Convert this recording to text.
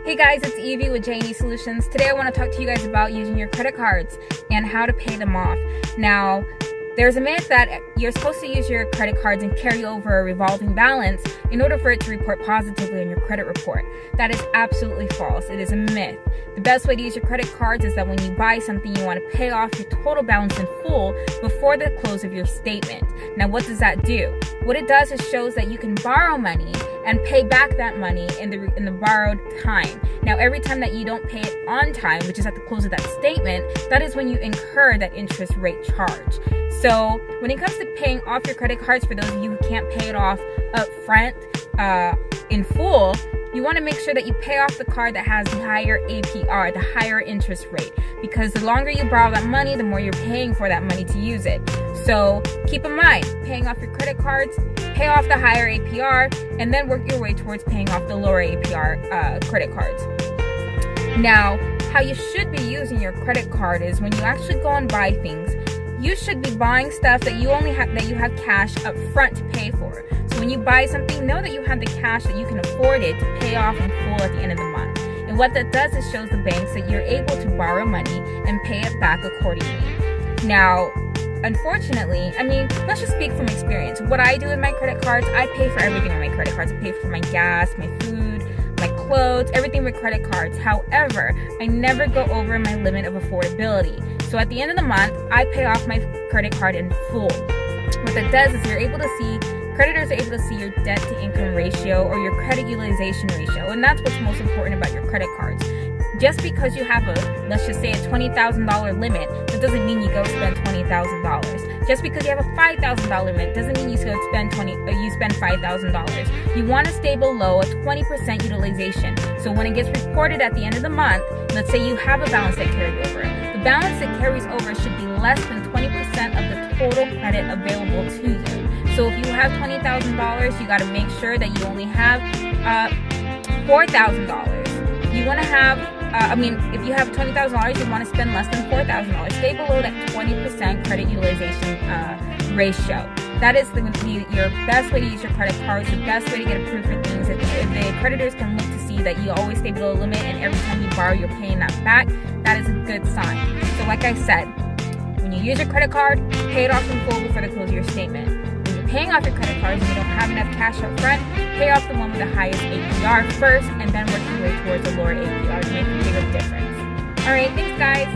Hey guys, it's Evie with J&E Solutions. Today I want to talk to you guys about using your credit cards and how to pay them off. Now, there's a myth that you're supposed to use your credit cards and carry over a revolving balance in order for it to report positively on your credit report. That is absolutely false. It is a myth. The best way to use your credit cards is that when you buy something, you want to pay off your total balance in full before the close of your statement. Now, what does that do? What it does is shows that you can borrow money and pay back that money in the borrowed time. Now, every time that you don't pay it on time, which is at the close of that statement, that is when you incur that interest rate charge. So when it comes to paying off your credit cards, for those of you who can't pay it off up front in full, you want to make sure that you pay off the card that has the higher APR, the higher interest rate, because the longer you borrow that money, the more you're paying for that money to use it. So keep in mind, paying off your credit cards, pay off the higher APR, and then work your way towards paying off the lower APR credit cards. Now, how you should be using your credit card is when you actually go and buy things, you should be buying stuff that you have cash up front to pay for. So when you buy something, know that you have the cash, that you can afford it to pay off in full at the end of the month. And what that does is shows the banks that you're able to borrow money and pay it back accordingly. Now, unfortunately, let's just speak from experience. What I do with my credit cards, I pay for everything on my credit cards. I pay for my gas, my food, my clothes, everything with credit cards. However, I never go over my limit of affordability. So at the end of the month, I pay off my credit card in full. What that does is creditors are able to see your debt to income ratio or your credit utilization ratio. And that's what's most important about your credit cards. Just because you have let's just say a $20,000 limit, that doesn't mean you go spend $20,000. Just because you have a $5,000 limit doesn't mean you spend $5,000. You want to stay below a 20% utilization. So when it gets reported at the end of the month, let's say you have a balance that carried over. The balance that carries over should be less than 20% of the total credit available to you. So if you have $20,000, you got to make sure that you only have $4,000. You want to have if you have $20,000, you want to spend less than $4,000. Stay below that 20% credit utilization ratio. That is your best way to use your credit cards, the best way to get approved for things. If the creditors can look to see that you always stay below the limit and every time you borrow, you're paying that back, that is a good sign. So like I said, when you use your credit card, pay it off in full before the close of your statement. When you're paying off your credit cards and you don't have enough cash up front, pay off the one with the highest APR first and then work your way towards a lower APR to make a bigger difference. All right, thanks guys.